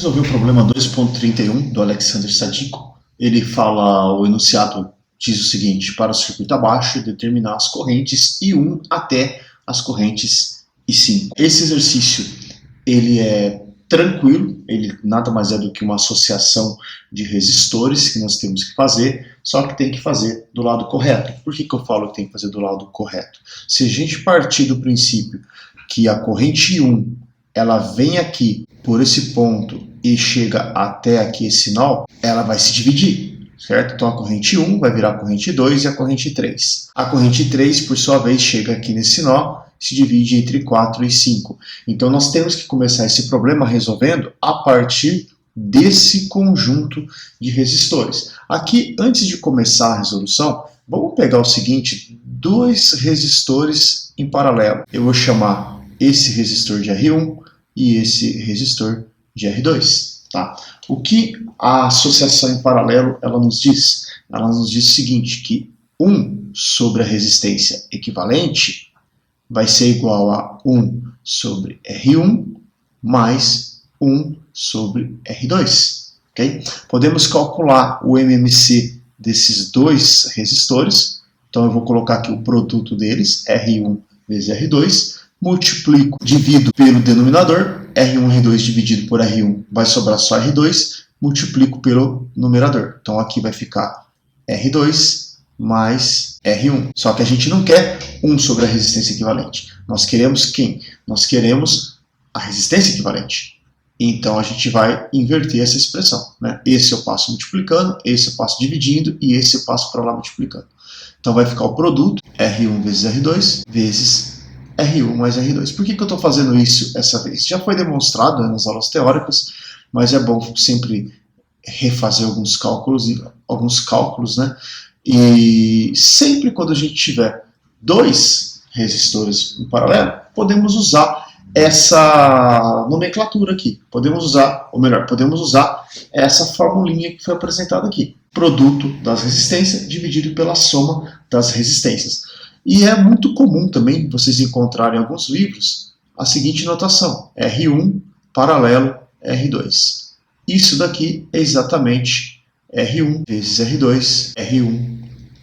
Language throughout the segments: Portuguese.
resolver o problema 2.31 do Alexander Sadiko. Ele fala, o enunciado diz o seguinte: para o circuito abaixo, determinar as correntes I1 até as correntes I5. Esse exercício ele é tranquilo, ele nada mais é do que uma associação de resistores que nós temos que fazer, só que tem que fazer do lado correto. Por que eu falo que tem que fazer do lado correto? Se a gente partir do princípio que a corrente I1 ela vem aqui por esse ponto e chega até aqui esse nó, ela vai se dividir, certo? Então a corrente 1 vai virar a corrente 2 e a corrente 3. A corrente 3, por sua vez, chega aqui nesse nó, se divide entre 4 e 5. Então nós temos que começar esse problema resolvendo a partir desse conjunto de resistores. Aqui, antes de começar a resolução, vamos pegar o seguinte: dois resistores em paralelo. Eu vou chamar esse resistor de R1 e esse resistor de R2. Tá? O que a associação em paralelo ela nos diz? Ela nos diz o seguinte, que 1 sobre a resistência equivalente vai ser igual a 1 sobre R1 mais 1 sobre R2. Okay? Podemos calcular o MMC desses dois resistores. Então eu vou colocar aqui o produto deles, R1 vezes R2, multiplico, divido pelo denominador, R1 R2 dividido por R1 vai sobrar só R2, multiplico pelo numerador. Então aqui vai ficar R2 mais R1. Só que a gente não quer 1 sobre a resistência equivalente. Nós queremos quem? Nós queremos a resistência equivalente. Então a gente vai inverter essa expressão, né? Esse eu passo multiplicando, esse eu passo dividindo e esse eu passo para lá multiplicando. Então vai ficar o produto R1 vezes R2 vezes R1 mais R2. Por que eu estou fazendo isso essa vez? Já foi demonstrado nas aulas teóricas, mas é bom sempre refazer alguns cálculos, né? E sempre quando a gente tiver dois resistores em paralelo, podemos usar essa nomenclatura aqui. Podemos usar essa formulinha que foi apresentada aqui. Produto das resistências dividido pela soma das resistências. E é muito comum também vocês encontrarem em alguns livros a seguinte notação: R1 paralelo R2. Isso daqui é exatamente R1 vezes R2, R1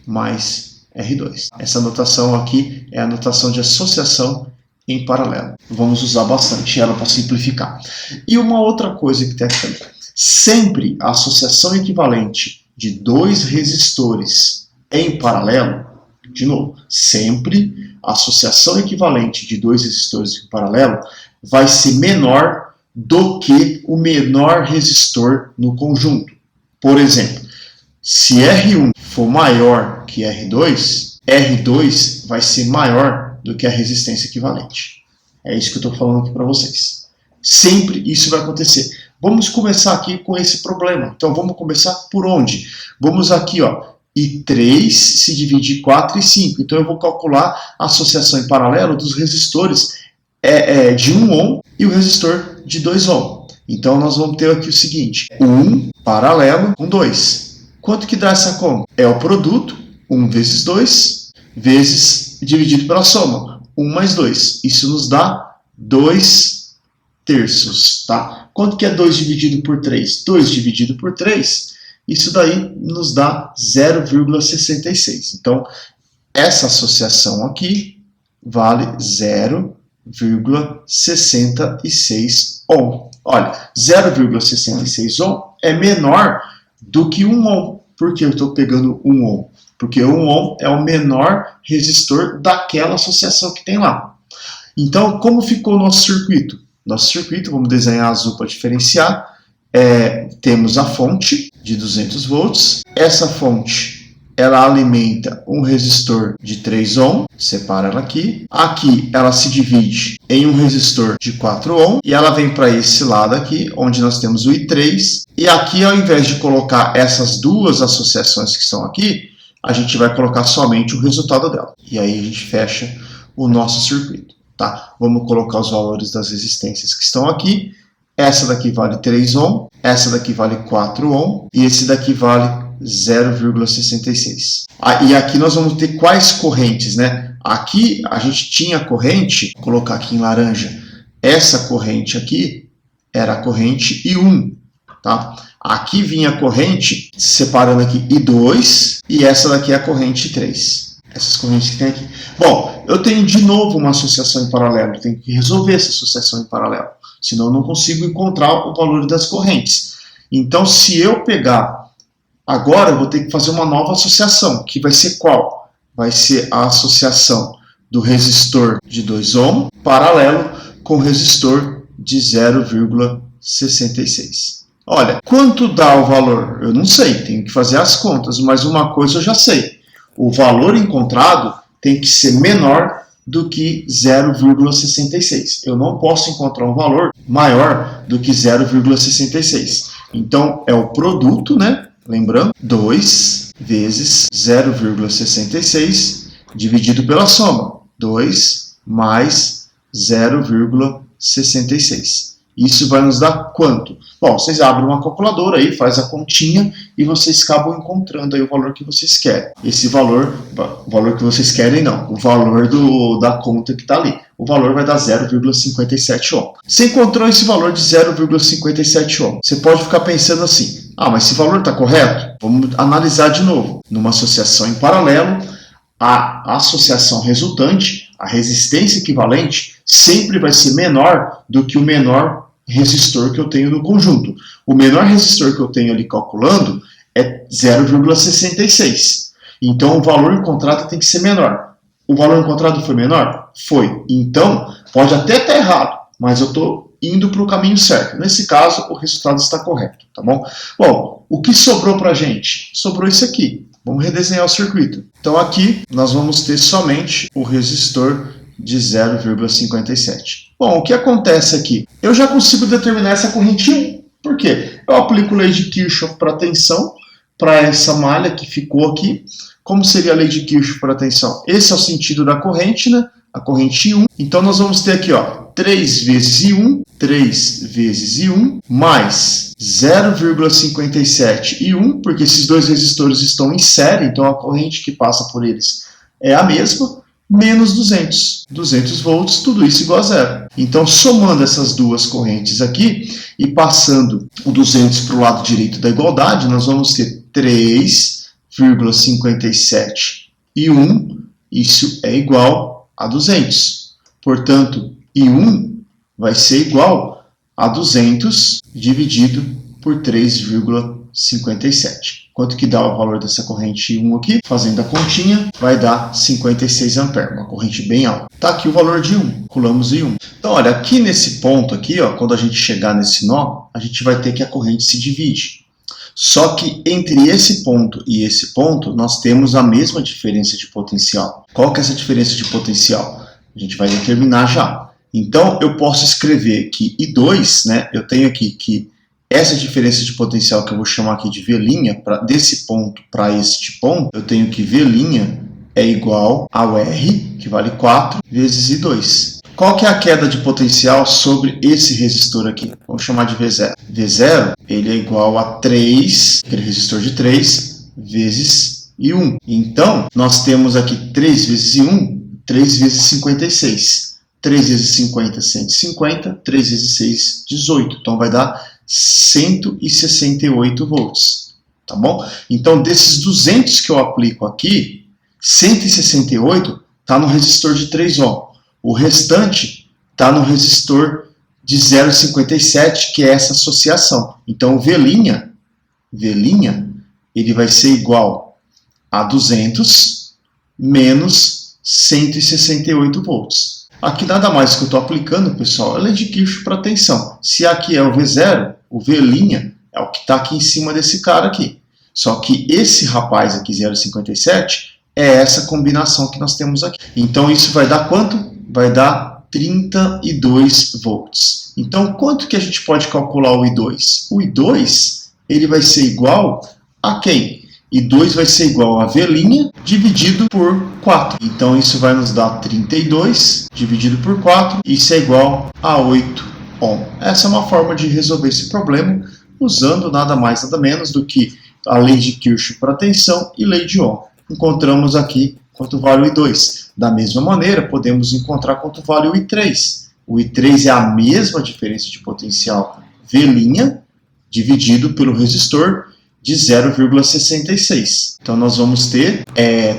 mais R2. Essa notação aqui é a notação de associação em paralelo. Vamos usar bastante ela para simplificar. E uma outra coisa que tem aqui também. Sempre a associação equivalente de dois resistores em paralelo, de novo, sempre a associação equivalente de dois resistores em paralelo vai ser menor do que o menor resistor no conjunto. Por exemplo, se R1 for maior que R2, R2 vai ser maior do que a resistência equivalente. É isso que eu estou falando aqui para vocês. Sempre isso vai acontecer. Vamos começar aqui com esse problema. Então vamos começar por onde? Vamos aqui, ó. I3 se divide em 4 e 5. Então eu vou calcular a associação em paralelo dos resistores de 1 ohm e o resistor de 2 ohm. Então nós vamos ter aqui o seguinte: 1 paralelo com 2. Quanto que dá essa conta? É o produto, 1 vezes 2, vezes dividido pela soma, 1 mais 2. Isso nos dá 2 terços. Tá? Quanto que é 2 dividido por 3? 2 dividido por 3, isso daí nos dá 0,66. Então, essa associação aqui vale 0,66 ohm. Olha, 0,66 ohm é menor do que 1 ohm. Por que eu estou pegando 1 ohm? Porque 1 ohm é o menor resistor daquela associação que tem lá. Então, como ficou o nosso circuito? Nosso circuito, vamos desenhar azul para diferenciar. Temos a fonte de 200 volts. Essa fonte, ela alimenta um resistor de 3 ohm. Separa ela aqui. Aqui, ela se divide em um resistor de 4 ohm. E ela vem para esse lado aqui, onde nós temos o I3. E aqui, ao invés de colocar essas duas associações que estão aqui, a gente vai colocar somente o resultado dela. E aí a gente fecha o nosso circuito. Tá? Vamos colocar os valores das resistências que estão aqui. Essa daqui vale 3 ohm, essa daqui vale 4 ohm e esse daqui vale 0,66. E aqui nós vamos ter quais correntes, né? Aqui a gente tinha a corrente, vou colocar aqui em laranja, essa corrente aqui era a corrente I1. tá? Aqui vinha a corrente, separando aqui I2, e essa daqui é a corrente 3. Essas correntes que tem aqui. Bom, eu tenho de novo uma associação em paralelo, eu tenho que resolver essa associação em paralelo, senão eu não consigo encontrar o valor das correntes. Então, se eu pegar, agora eu vou ter que fazer uma nova associação, que vai ser qual? Vai ser a associação do resistor de 2 ohm paralelo com o resistor de 0,66. Olha, quanto dá o valor? Eu não sei, tenho que fazer as contas, mas uma coisa eu já sei. O valor encontrado tem que ser menor do que 0,66. Eu não posso encontrar um valor maior do que 0,66. Então, é o produto, né? Lembrando, 2 vezes 0,66 dividido pela soma. 2 mais 0,66. Isso vai nos dar quanto? Bom, vocês abrem uma calculadora aí, faz a continha e vocês acabam encontrando aí o valor que vocês querem. Esse valor, o valor que vocês querem não, o valor da conta que está ali. O valor vai dar 0,57 ohm. Você encontrou esse valor de 0,57 ohm. Você pode ficar pensando assim, mas esse valor está correto? Vamos analisar de novo. Numa associação em paralelo, a associação resultante, a resistência equivalente, sempre vai ser menor do que o menor resistor que eu tenho no conjunto. O menor resistor que eu tenho ali calculando é 0,66. Então, o valor encontrado tem que ser menor. O valor encontrado foi menor? Foi. Então, pode até estar errado, mas eu estou indo para o caminho certo. Nesse caso, o resultado está correto, tá bom? Bom, o que sobrou para a gente? Sobrou isso aqui. Vamos redesenhar o circuito. Então, aqui nós vamos ter somente o resistor de 0,57. Bom, o que acontece aqui? Eu já consigo determinar essa corrente 1. Por quê? Eu aplico a lei de Kirchhoff para a tensão, para essa malha que ficou aqui. Como seria a lei de Kirchhoff para a tensão? Esse é o sentido da corrente, né? A corrente I1. Então, nós vamos ter aqui, ó, 3 vezes I1, 3 vezes I1, mais 0,57 I1, porque esses dois resistores estão em série, então a corrente que passa por eles é a mesma, menos 200. 200 volts, tudo isso igual a zero. Então, somando essas duas correntes aqui e passando o 200 para o lado direito da igualdade, nós vamos ter 3,57 I1, isso é igual a 200. Portanto, I1 vai ser igual a 200 dividido por 3,57. Quanto que dá o valor dessa corrente 1 aqui? Fazendo a continha, vai dar 56 amperes, uma corrente bem alta. Está aqui o valor de 1, calculamos I1. Então, olha, aqui nesse ponto aqui, ó, quando a gente chegar nesse nó, a gente vai ter que a corrente se divide. Só que entre esse ponto e esse ponto, nós temos a mesma diferença de potencial. Qual que é essa diferença de potencial? A gente vai determinar já. Então, eu posso escrever que I2, né, eu tenho aqui que essa diferença de potencial que eu vou chamar aqui de V', desse ponto para este ponto, eu tenho que V' é igual ao R, que vale 4, vezes I2. Qual que é a queda de potencial sobre esse resistor aqui? Vamos chamar de V0. V0, ele é igual a 3, aquele resistor de 3, vezes I1. Então, nós temos aqui 3 vezes I1, 3 vezes 56. 3 vezes 50, 150. 3 vezes 6, 18. Então, vai dar 168 volts, tá bom? Então, desses 200 que eu aplico aqui, 168 está no resistor de 3 ohm. O restante está no resistor de 0,57, que é essa associação. Então, o V', ele vai ser igual a 200 menos 168 volts. Aqui nada mais que eu estou aplicando, pessoal, é a lei de Kirchhoff para tensão. Se aqui é o V0, o V' é o que está aqui em cima desse cara aqui. Só que esse rapaz aqui, 0,57, é essa combinação que nós temos aqui. Então, isso vai dar quanto? Vai dar 32 volts. Então, quanto que a gente pode calcular o I2? O I2, ele vai ser igual a quem? I2 vai ser igual a V' dividido por 4. Então, isso vai nos dar 32 dividido por 4. Isso é igual a 8 ohm. Essa é uma forma de resolver esse problema usando nada mais, nada menos do que a lei de Kirchhoff para tensão e lei de Ohm. Encontramos aqui quanto vale o I2. Da mesma maneira, podemos encontrar quanto vale o I3. O I3 é a mesma diferença de potencial V' dividido pelo resistor de 0,66. Então nós vamos ter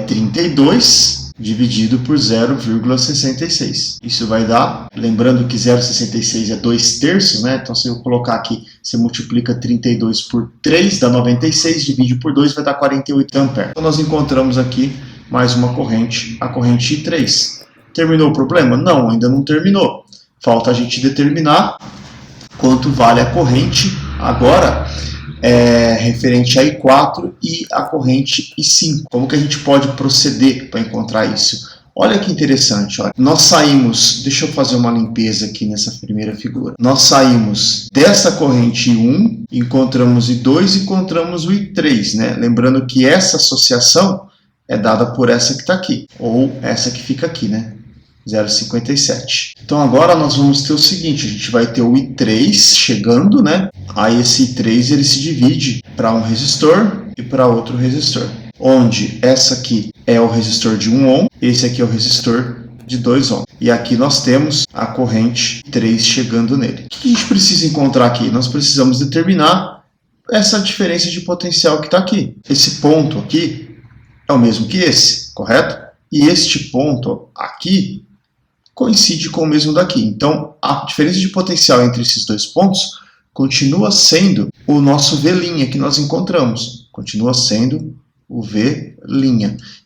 32 dividido por 0,66. Isso vai dar, lembrando que 0,66 é 2/3, né? Então se eu colocar aqui, você multiplica 32 por 3, dá 96, divide por 2, vai dar 48 amperes. Então nós encontramos aqui mais uma corrente, a corrente I3. Terminou o problema? Não, ainda não terminou. Falta a gente determinar quanto vale a corrente agora referente a I4 e a corrente I5. Como que a gente pode proceder para encontrar isso? Olha que interessante, olha. Nós saímos, deixa eu fazer uma limpeza aqui nessa primeira figura. Nós saímos dessa corrente I1, encontramos I2 e encontramos o I3, né? Lembrando que essa associação é dada por essa que está aqui, ou essa que fica aqui, né? 0,57. Então agora nós vamos ter o seguinte, a gente vai ter o I3 chegando, né? Aí esse I3 ele se divide para um resistor e para outro resistor, onde essa aqui é o resistor de 1 ohm, esse aqui é o resistor de 2 ohm. E aqui nós temos a corrente 3 chegando nele. O que a gente precisa encontrar aqui? Nós precisamos determinar essa diferença de potencial que está aqui. Esse ponto aqui é o mesmo que esse, correto? E este ponto aqui coincide com o mesmo daqui. Então, a diferença de potencial entre esses dois pontos continua sendo o nosso V' que nós encontramos. Continua sendo o V'.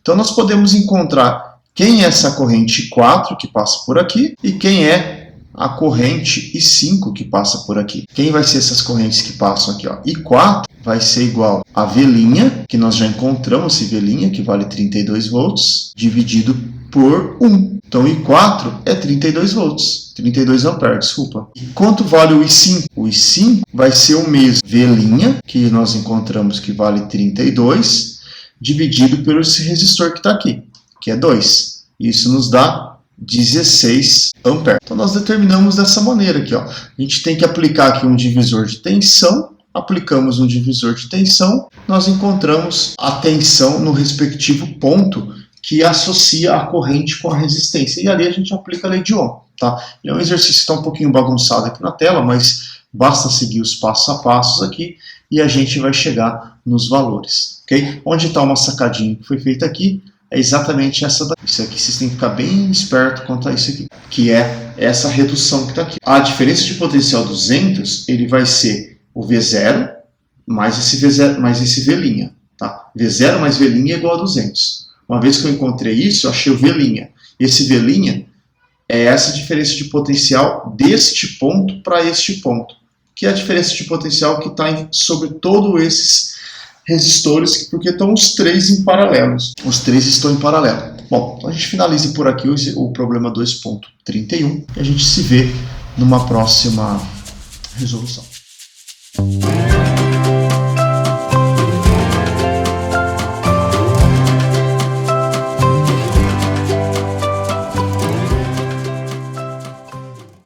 Então, nós podemos encontrar quem é essa corrente I4 que passa por aqui e quem é a corrente I5 que passa por aqui. Quem vai ser essas correntes que passam aqui? Ó? I4 vai ser igual a V', que nós já encontramos esse V', que vale 32 volts, dividido por 1. Então, I4 é 32 volts, 32 amperes, desculpa. E quanto vale o I5? O I5 vai ser o mesmo V', que nós encontramos que vale 32, dividido pelo esse resistor que está aqui, que é 2. Isso nos dá 16 amperes. Então, nós determinamos dessa maneira aqui, ó. A gente tem que aplicar aqui um divisor de tensão. Aplicamos um divisor de tensão, nós encontramos a tensão no respectivo ponto que associa a corrente com a resistência. E ali a gente aplica a lei de Ohm. Tá? É um exercício que está um pouquinho bagunçado aqui na tela, mas basta seguir os passos a passos aqui e a gente vai chegar nos valores. Okay? Onde está uma sacadinha que foi feita aqui é exatamente essa daqui. Isso aqui vocês têm que ficar bem esperto quanto a isso aqui, que é essa redução que está aqui. A diferença de potencial 200, ele vai ser o V0 mais esse V'. Tá? V0 mais V' é igual a 200. Uma vez que eu encontrei isso, eu achei o V'. Esse V' é essa diferença de potencial deste ponto para este ponto, que é a diferença de potencial que está sobre todos esses resistores, porque estão os três em paralelo. Os três estão em paralelo. Bom, então a gente finaliza por aqui o problema 2.31 e a gente se vê numa próxima resolução.